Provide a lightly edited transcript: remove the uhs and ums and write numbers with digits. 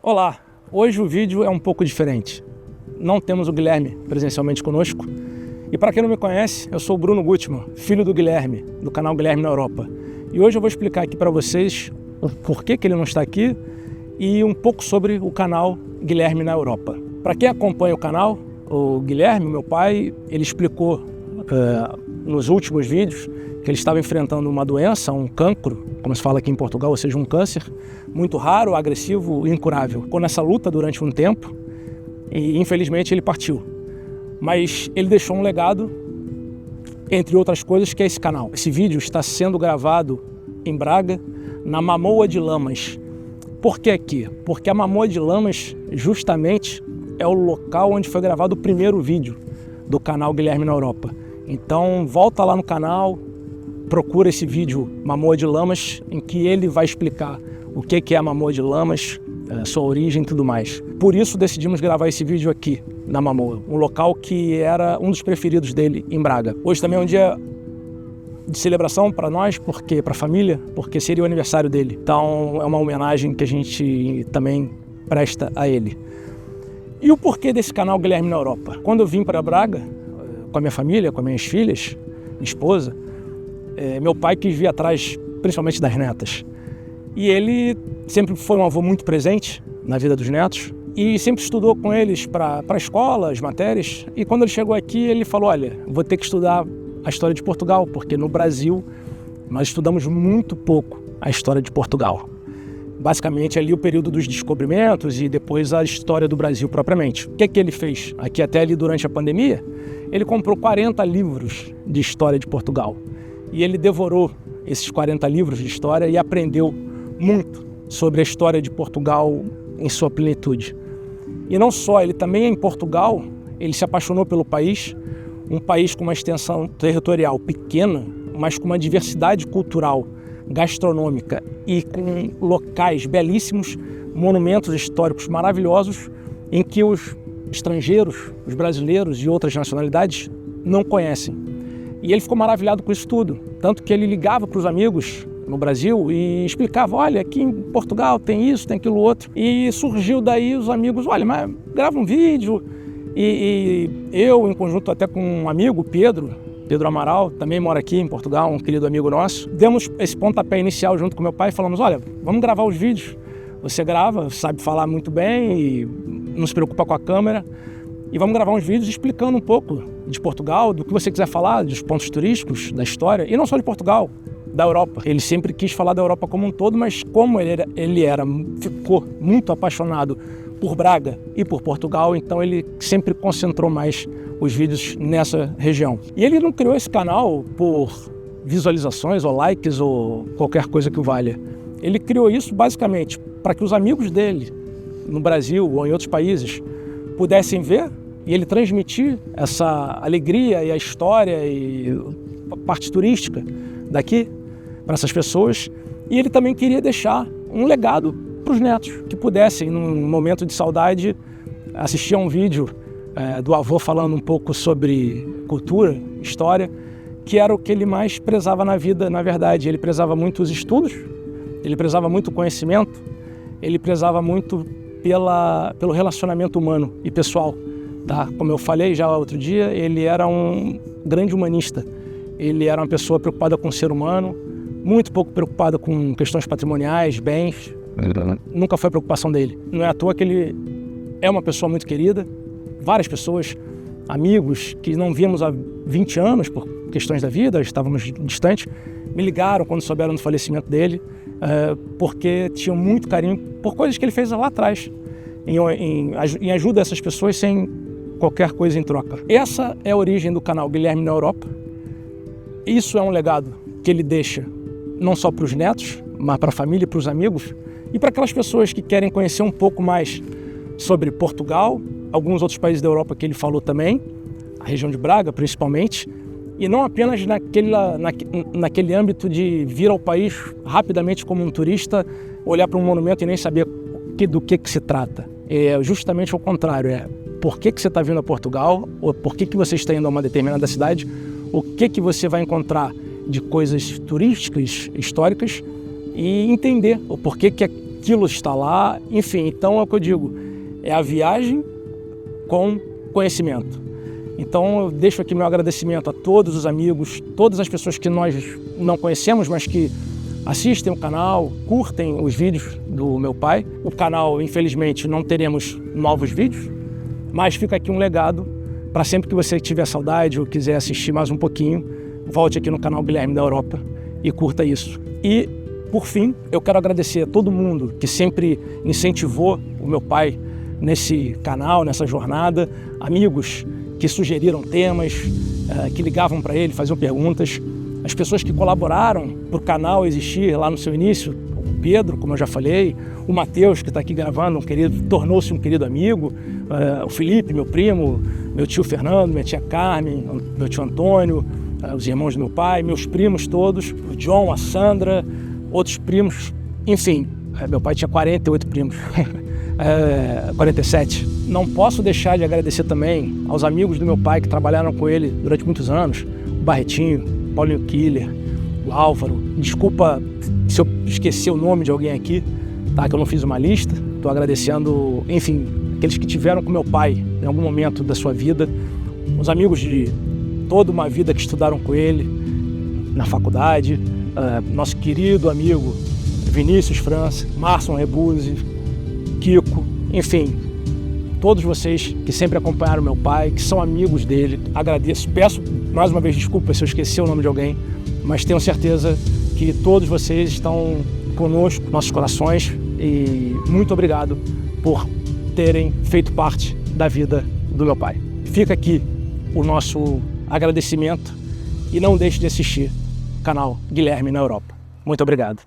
Olá, hoje o vídeo é um pouco diferente. Não temos o Guilherme presencialmente conosco. E para quem não me conhece, eu sou o Bruno Gutmann, filho do Guilherme, do canal Guilherme na Europa. E hoje eu vou explicar aqui para vocês o porquê que ele não está aqui e um pouco sobre o canal Guilherme na Europa. Para quem acompanha o canal, o Guilherme, meu pai, ele explicou nos últimos vídeos que ele estava enfrentando uma doença, um cancro, como se fala aqui em Portugal, ou seja, um câncer muito raro, agressivo e incurável. Ficou nessa luta durante um tempo e infelizmente ele partiu. Mas ele deixou um legado, entre outras coisas, que é esse canal. Esse vídeo está sendo gravado em Braga, na Mamoa de Lamas. Por que aqui? Porque a Mamoa de Lamas justamente é o local onde foi gravado o primeiro vídeo do canal Guilherme na Europa. Então volta lá no canal, procura esse vídeo Mamoa de Lamas, em que ele vai explicar o que é a Mamoa de Lamas, sua origem e tudo mais. Por isso decidimos gravar esse vídeo aqui na Mamoa, um local que era um dos preferidos dele em Braga. Hoje também é um dia de celebração para nós, porque para a família, porque seria o aniversário dele. Então é uma homenagem que a gente também presta a ele. E o porquê desse canal Guilherme na Europa? Quando eu vim para Braga, com a minha família, com as minhas filhas, minha esposa, meu pai quis vir atrás, principalmente das netas. E ele sempre foi um avô muito presente na vida dos netos e sempre estudou com eles para a escola, as matérias. E quando ele chegou aqui, ele falou, olha, vou ter que estudar a história de Portugal, porque no Brasil nós estudamos muito pouco a história de Portugal. Basicamente ali o período dos descobrimentos e depois a história do Brasil propriamente. O que ele fez? Aqui até ali durante a pandemia, ele comprou 40 livros de história de Portugal. E ele devorou esses 40 livros de história e aprendeu muito sobre a história de Portugal em sua plenitude. E não só, ele também em Portugal, ele se apaixonou pelo país, um país com uma extensão territorial pequena, mas com uma diversidade cultural, gastronômica e com locais belíssimos, monumentos históricos maravilhosos, em que os estrangeiros, os brasileiros e outras nacionalidades não conhecem. E ele ficou maravilhado com isso tudo, tanto que ele ligava para os amigos no Brasil e explicava, olha, aqui em Portugal tem isso, tem aquilo outro. E surgiu daí os amigos, olha, mas grava um vídeo. E eu, em conjunto até com um amigo, Pedro Amaral, também mora aqui em Portugal, um querido amigo nosso, demos esse pontapé inicial junto com meu pai e falamos, olha, vamos gravar os vídeos. Você grava, sabe falar muito bem e não se preocupa com a câmera. E vamos gravar uns vídeos explicando um pouco de Portugal, do que você quiser falar, dos pontos turísticos, da história, e não só de Portugal, da Europa. Ele sempre quis falar da Europa como um todo, mas como ficou muito apaixonado por Braga e por Portugal, então ele sempre concentrou mais os vídeos nessa região. E ele não criou esse canal por visualizações ou likes ou qualquer coisa que o valha. Ele criou isso basicamente para que os amigos dele, no Brasil ou em outros países, pudessem ver e ele transmitir essa alegria e a história e a parte turística daqui para essas pessoas. E ele também queria deixar um legado para os netos, que pudessem, num momento de saudade, assistir a um vídeo do avô falando um pouco sobre cultura, história, que era o que ele mais prezava na vida, na verdade. Ele prezava muito os estudos, ele prezava muito o conhecimento, ele prezava muito pelo relacionamento humano e pessoal. Tá? Como eu falei já outro dia, ele era um grande humanista. Ele era uma pessoa preocupada com o ser humano, muito pouco preocupada com questões patrimoniais, bens. Nunca foi a preocupação dele. Não é à toa que ele é uma pessoa muito querida. Várias pessoas, amigos que não víamos há 20 anos por questões da vida, estávamos distantes, me ligaram quando souberam do falecimento dele, porque tinham muito carinho por coisas que ele fez lá atrás, em ajuda a essas pessoas sem qualquer coisa em troca. Essa é a origem do canal Guilherme na Europa. Isso é um legado que ele deixa não só para os netos, mas para a família e para os amigos, e para aquelas pessoas que querem conhecer um pouco mais sobre Portugal, alguns outros países da Europa que ele falou também, a região de Braga principalmente, e não apenas naquele âmbito de vir ao país rapidamente como um turista, olhar para um monumento e nem saber do que se trata. É justamente o contrário, por que você está vindo a Portugal, ou por que você está indo a uma determinada cidade, o que você vai encontrar de coisas turísticas, históricas, e entender o porquê que aquilo está lá, enfim. Então é o que eu digo, é a viagem com conhecimento. Então eu deixo aqui meu agradecimento a todos os amigos, todas as pessoas que nós não conhecemos, mas que assistem o canal, curtem os vídeos do meu pai. O canal, infelizmente, não teremos novos vídeos, mas fica aqui um legado para sempre que você tiver saudade ou quiser assistir mais um pouquinho, volte aqui no canal Guilherme da Europa e curta isso. E, por fim, eu quero agradecer a todo mundo que sempre incentivou o meu pai nesse canal, nessa jornada, amigos que sugeriram temas, que ligavam para ele, faziam perguntas, as pessoas que colaboraram para o canal existir lá no seu início, o Pedro, como eu já falei, o Matheus, que está aqui gravando, tornou-se um querido amigo, o Felipe, meu primo, meu tio Fernando, minha tia Carmen, meu tio Antônio, os irmãos do meu pai, meus primos todos, o John, a Sandra, outros primos, enfim, meu pai tinha 48 primos, 47. Não posso deixar de agradecer também aos amigos do meu pai que trabalharam com ele durante muitos anos, o Barretinho, o Paulinho Killer, o Álvaro. Desculpa se eu esqueci o nome de alguém aqui, tá? Que eu não fiz uma lista. Estou agradecendo, enfim, aqueles que tiveram com meu pai em algum momento da sua vida, os amigos de toda uma vida que estudaram com ele na faculdade, nosso querido amigo Vinícius França, Márcio Rebuzzi, Kiko, enfim, todos vocês que sempre acompanharam meu pai, que são amigos dele, agradeço, peço mais uma vez desculpa se eu esqueci o nome de alguém, mas tenho certeza que todos vocês estão conosco, nossos corações, e muito obrigado por terem feito parte da vida do meu pai. Fica aqui o nosso agradecimento e não deixe de assistir o canal Guilherme na Europa. Muito obrigado.